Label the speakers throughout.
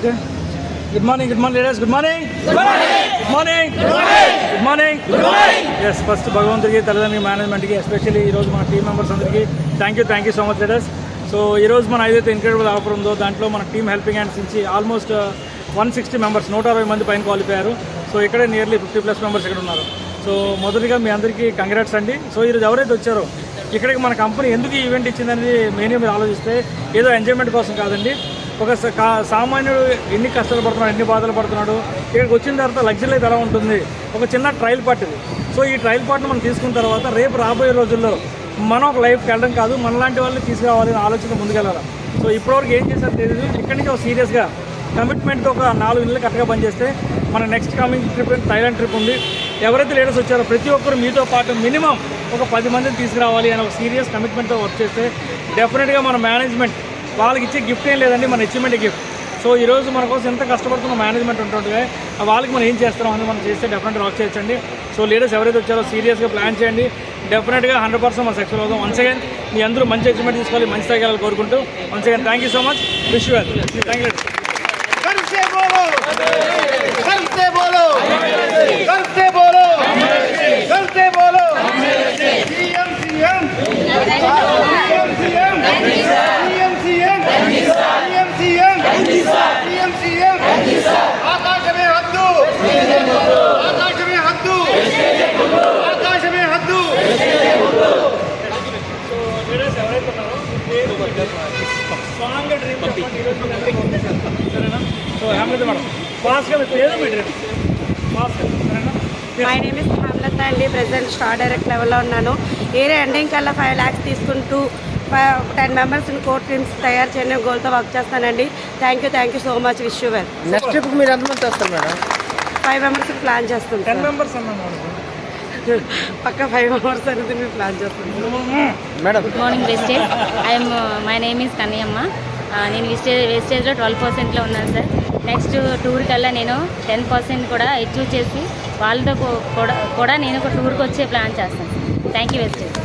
Speaker 1: Okay. Good morning ladies. Good morning. Yes, first భగవంతుడికి, తల్లిదండ్రులకి, మేనేజ్మెంట్కి, ఎస్పెషల్లీ ఈరోజు మన టీం మెంబర్స్ అందరికీ thank you so much ladies. So ఈరోజు మన ఏదైతే ఇన్క్రెడిబుల్ ఆఫర్ ఉందో దాంట్లో మన టీమ్ హెల్పింగ్ హ్యాండ్స్ నుంచి ఆల్మోస్ట్ 160 మెంబర్స్ 160 మంది పైన క్వాలిఫై అయ్యారు. సో ఇక్కడే నియర్లీ 50+ మెంబర్స్ ఇక్కడ ఉన్నారు. సో మొదటిగా మీ అందరికీ కంగ్రాట్స్ అండి. సో ఈరోజు ఎవరైతే వచ్చారో ఇక్కడికి మన కంపెనీ ఎందుకు ఈవెంట్ ఇచ్చిందనేది మెయిన్గా మీరు ఆలోచిస్తే ఏదో ఎంజాయ్మెంట్ కోసం కాదండి. ఒక సామాన్యుడు ఎన్ని కష్టాలు పడుతున్నాడు, ఎన్ని బాధలు పడుతున్నాడు, ఇక్కడికి వచ్చిన తర్వాత లగ్జరీ లైఫ్ ఎలా ఉంటుంది, ఒక చిన్న ట్రయల్ పార్ట్ ఇది. సో ఈ ట్రయల్ పార్ట్ని మనం తీసుకున్న తర్వాత రేపు రాబోయే రోజుల్లో మనం ఒక లైఫ్కి వెళ్ళడం కాదు, మనలాంటి వాళ్ళని తీసుకురావాలని ఆలోచన ముందుకెళ్ళాలి. సో ఇప్పటివరకు ఏం చేశారో తెలియదు. ఇక్కడి నుంచి ఒక సీరియస్గా కమిట్మెంట్తో ఒక 4 నెలలు కరెక్ట్గా పనిచేస్తే మన next coming trip Thailand trip ఉంది. ఎవరైతే లీడర్స్ వచ్చారో ప్రతి ఒక్కరు మీతో పాటు మినిమం ఒక 10 మందిని తీసుకురావాలి అని ఒక సీరియస్ కమిట్మెంట్తో వర్క్ చేస్తే డెఫినెట్గా మన మేనేజ్మెంట్ వాళ్ళకి ఇచ్చే గిఫ్ట్ ఏం లేదండి, మన అచీవ్మెంట్ గిఫ్ట్. సో ఈరోజు మన కోసం ఎంత కష్టపడుతున్న మేనేజ్మెంట్ ఉంటుంటే వాళ్ళకి మనం ఏం చేస్తున్నాం అని మనం చేస్తే డెఫినెట్గా వర్క్ చేయొచ్చండి. సో లీడర్స్ ఎవరైతే వచ్చారో సీరియస్గా ప్లాన్ చేయండి. డెఫినెట్గా 100% మనం సక్సెస్ అవుతాం. వన్స్ అగైన్ మీ అందరూ మంచి అచీవ్మెంట్ తీసుకోవాలి, మంచి స్థాయికి కోరుకుంటూ once again thank you so much. Wish you well. Thank you.
Speaker 2: ఆకాశమే హద్దు, ఆకాశమే హద్దు, ఆకాశమే హద్దు.
Speaker 1: సో లీడర్స్ ఎవరైతే ఉన్నారో స్ట్రాంగ్గా డ్రీమ్ చెప్పండి సరేనా. సో హ్యామలత మేడం ఫాస్ట్గా ఏదో మీ డ్రీమ్ ఫాస్ట్గా సరేనా.
Speaker 3: మై నేమ్ ఇస్ హేమలత అండి. ప్రెసెంట్ స్టార్ డైరెక్ట్ లెవెల్లో ఉన్నాను. ఏరియా ఎండింగ్ కల్లా 5 lakhs తీసుకుంటూ 10 మెంబర్స్ని కోర్ టీమ్స్ తయారు చేయడం గోల్తో వర్క్ చేస్తానండి. Thank you so much. Wish you well.
Speaker 4: Next trip మీరు ఎంతమంది వస్తారు మేడం?
Speaker 3: 5 members ప్లాన్ చేస్తాం.
Speaker 1: 10 మెంబర్స్ అన్నాను
Speaker 3: పక్క 5 members అనేది మేము ప్లాన్ చేస్తాం
Speaker 4: madam.
Speaker 5: Good morning Vestige. My name is Kannayyamma. నేను వెస్టేజ్లో 12%లో ఉన్నాను సార్. నెక్స్ట్ టూర్ కల్లా నేను 10% కూడా అచీవ్ చేసి వాళ్ళతో కూడా నేను ఒక టూర్కి వచ్చే ప్లాన్ చేస్తాను. Thank you Vestige.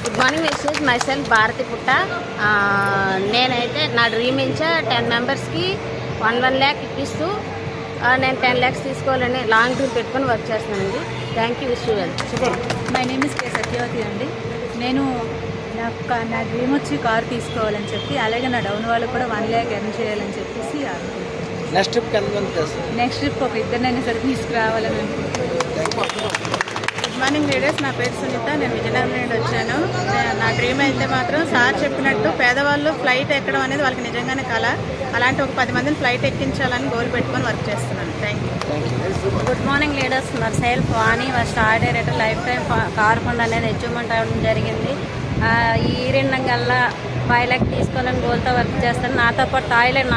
Speaker 6: Good morning Vestige. My self Bharathi Putta. నేనైతే నా డ్రీమ్ ఇంచా 10 మెంబర్స్కి 1 lakh ఇప్పిస్తూ నేను 10 lakhs తీసుకోవాలని లాంగ్ టూర్ పెట్టుకొని వర్క్ చేస్తున్నానండి. Thank you. Wish you well.
Speaker 7: My name is K Satyavathi అండి. నేను నా డ్రీమ్ వచ్చి కార్ తీసుకోవాలని చెప్పి, అలాగే నా డౌన్ వాళ్ళు కూడా 1 lakh ఎర్న్ చేయాలని చెప్పేసి అనుకుంటున్నాను.
Speaker 4: నెక్స్ట్ ట్రిప్కి ఎంతమంది చేస్తారు?
Speaker 7: నెక్స్ట్ ట్రిప్ ఒక ఇద్దరినైనా సరే తీసుకురావాలని అనుకుంటున్నాను.
Speaker 3: Good morning leaders. నా పేరు సునీత. నేను విజయనగరం నుండి వచ్చాను. నా డ్రీమ్ అయితే మాత్రం సార్ చెప్పినట్టు పేదవాళ్ళు ఫ్లైట్ ఎక్కడం అనేది వాళ్ళకి నిజంగానే కళ. అలాంటి ఒక 10 మందిని ఫ్లైట్ ఎక్కించాలని గోల్ పెట్టుకొని వర్క్ చేస్తున్నాను. Thank you.
Speaker 6: Good morning leaders. నా self Vani star director. Life time car fund అనేది అచీవ్మెంట్ అవ్వడం జరిగింది. ఈ రెండంగల్లా 5 lakhs తీసుకోవాలని గోల్తో వర్క్ చేస్తాను. నాతో పాటు థాయిలాండ్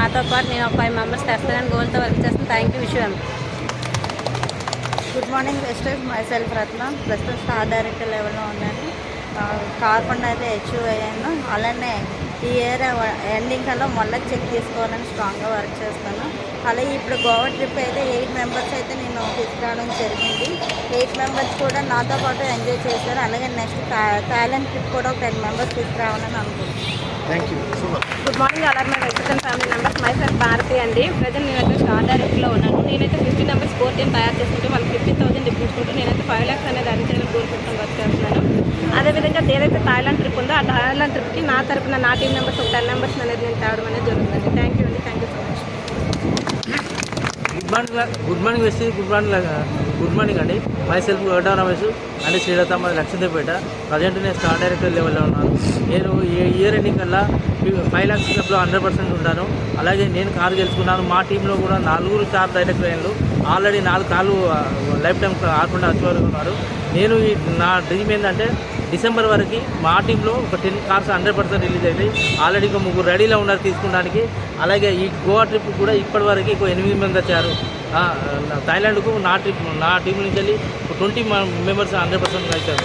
Speaker 6: నేను ఒక 5 members తెస్తానని గోల్తో వర్క్ చేస్తాను. Thank you. Wish you.
Speaker 3: Good morning Vestige. My self Ratna. ప్రస్తుతం స్టార్ డైరెక్టర్ లెవెల్లో ఉన్నాను. కార్ ఫండ్ అయితే అచీవ్ అయ్యాను. అలానే ఈ ఇయర్ ఎండింగ్ కల్లా మళ్ళీ చెక్ తీసుకోవాలని స్ట్రాంగ్గా వర్క్ చేస్తాను. అలాగే ఇప్పుడు గోవా ట్రిప్ అయితే 8 members అయితే నేను తీసుకురావడం జరిగింది. 8 members కూడా నాతో పాటు ఎంజాయ్ చేశారు. అలాగే నెక్స్ట్ థాయిలాండ్ ట్రిప్ కూడా ఒక 10 members తీసుకురావాలని అనుకుంటున్నాను.
Speaker 4: Thank you.
Speaker 3: గుడ్ మార్నింగ్ అలాగే my western family members. Myself Bharathi అండి. ప్రజెంట్ నేనైతే స్టార్ డైరెక్ట్లో ఉన్నాను. నేనైతే 50 members కోర్ టీమ్ తయారు చేసుకుంటూ వాళ్ళకి 50,000 ఇప్పించుకుంటూ నేనైతే 5 lakhs అనేది అరేంజ్ చేయాలని కోరుకుంటున్నాను వర్క్ చేస్తున్నాను. అదేవిధంగా ఏదైతే థాయిలాండ్ ట్రిప్ ఉందో ఆ థాయిలాండ్ ట్రిప్కి నా తరపున నా టీం మెంబర్స్ ఒక 10 members అనేది నేను తేవడం అనేది జరుగుతుంది. థ్యాంక్ యూ అండి. Thank you so much.
Speaker 4: Good morning Vestige. Good morning అండి. మై సెల్ఫ్ గడ్డా రమేష్ అంటే శ్రీలత, మాది లక్ష్మీదేవిపేట. ప్రజెంట్ నేను స్టార్ డైరెక్టర్ లెవెల్లో ఉన్నాను. నేను ఇయర్ ఎండింగ్ కల్లా 5 lakhs క్లబ్లో 100% ఉంటాను. అలాగే నేను కారు గెలుచుకున్నాను. మా టీంలో కూడా 4 స్టార్ డైరెక్టర్ అయ్యారు. ఆల్రెడీ 4 కార్లు లైఫ్ టైం ఆడకుండా వచ్చేవారు ఉన్నారు. నేను నా డ్రీమ్ ఏంటంటే డిసెంబర్ వరకు మా టీంలో ఒక 10 cars 100% రిలీజ్ అవుతాయి. ఆల్రెడీ ఒక 3 రెడీలో ఉన్నారు తీసుకోవడానికి. అలాగే ఈ గోవా ట్రిప్ కూడా ఇప్పటి వరకు 8 మంది వచ్చారు. థాయిలాండ్కు నా టీం నుంచి వెళ్ళి 20 members 100% వచ్చారు.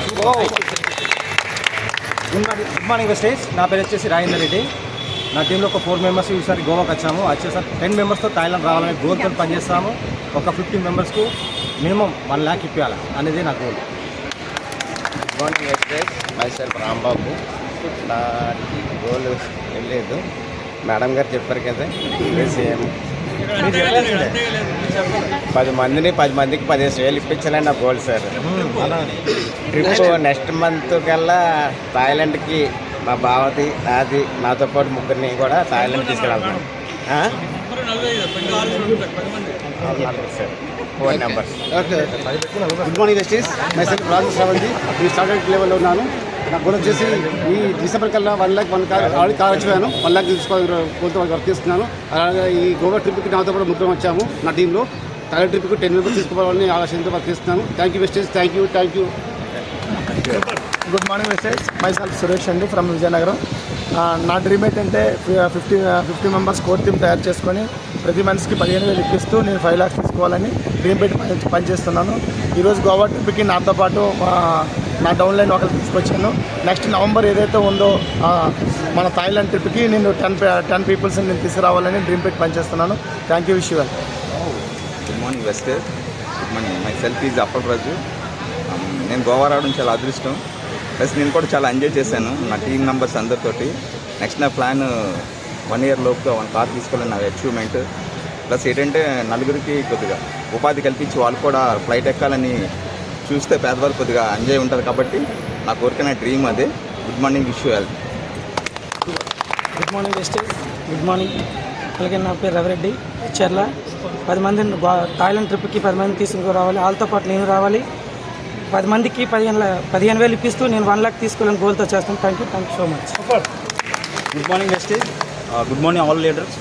Speaker 8: Good morning Vestige. నా పేరు వచ్చేసి రాజేందర్ రెడ్డి. నా టీంలో ఒక 4 members ఈసారి గోవాకి వచ్చాము. వచ్చేసారి 10 members థాయిలాండ్ రావాలనే గోల్తో పనిచేస్తాము. ఒక 50 members మినిమం 1 lakh ఇప్పించాలి అనేది నా goal.
Speaker 9: Good morning Vestige. My self Rambabu. నా గోల్ ఏం లేదు, మేడం గారు చెప్పారు కదా సేమ్ 10 మందికి 15,000 ఇప్పించాలని నా goal sir. Trip next month కల్లా థాయిలాండ్కి మా బావతి నాది నాతో పాటు ముగ్గురిని కూడా థాయిలాండ్ తీసుకెళ్తాను. 4 numbers.
Speaker 2: Good morning Vestiges. My self Raju Sravanthi. ఈ స్టార్టెడ్ లెవెల్లో ఉన్నాను. నా గోల్ వచ్చేసి ఈ డిసెంబర్ కల్లా 1 lakh ఆల్రెడీ కార్ వచ్చాను. 1 lakh తీసుకోవాలని వర్క్ చేస్తున్నాను. అలాగే ఈ గోవా ట్రిప్కి నాతో పాటు ముగ్గురం వచ్చాము. నా టీంలో థాయిలాండ్ ట్రిప్కి 10 members తీసుకోవాలని ఆలోచనతో వర్క్ చేస్తున్నాను. Thank you Vestiges. Thank you.
Speaker 10: Good morning Vestige. My self Suresh అండి ఫ్రమ్ విజయనగరం. నా డ్రీమ్ ఏంటంటే 50 మెంబర్స్ కోర్ టీమ్ తయారు చేసుకొని ప్రతి మనిషికి 15,000 ఇప్పిస్తూ నేను 5 lakhs తీసుకోవాలని డ్రీమ్ పెట్టి పనిచేస్తున్నాను. ఈరోజు గోవా ట్రిప్కి నాతో పాటు నా డౌన్లైన్ ఒకరు తీసుకొచ్చాను. నెక్స్ట్ నవంబర్ ఏదైతే ఉందో మన థాయిలాండ్ ట్రిప్కి నేను 10 పీపుల్స్ని నేను తీసుకురావాలని డ్రీమ్ పెట్టి పనిచేస్తున్నాను. Thank you. Wish you well.
Speaker 11: Good morning Vestige. Good morning. Myself is Appalaraju. నేను గోవా రావడం చాలా అదృష్టం. ప్లస్ నేను కూడా చాలా ఎంజాయ్ చేశాను నా టీం మెంబర్స్ అందరితోటి. నెక్స్ట్ నా ప్లాన్ 1 year లోపుగా 1 car తీసుకోవాలని నా అచీవ్మెంట్. ప్లస్ ఏంటంటే నలుగురికి కొద్దిగా ఉపాధి కల్పించి వాళ్ళు కూడా ఫ్లైట్ ఎక్కాలని చూస్తే పేదవాళ్ళు కొద్దిగా ఎంజాయ్ ఉంటుంది కాబట్టి నా కోరిక నా డ్రీమ్ అదే. Good morning. Wish you well.
Speaker 12: Good morning Vestige. Good morning. అలాగే నా పేరు రవిరెడ్డి చెర్ల. 10 మంది థాయిలాండ్ ట్రిప్కి 10 మంది తీసుకురావాలి. వాళ్ళతో పాటు నేను రావాలి. 10 మందికి 15,000 ఇప్పిస్తూ నేను 1 lakh తీసుకోవాలని గోల్తో చేస్తాను. Thank you so much.
Speaker 13: Good morning Vestige. Good morning all leaders.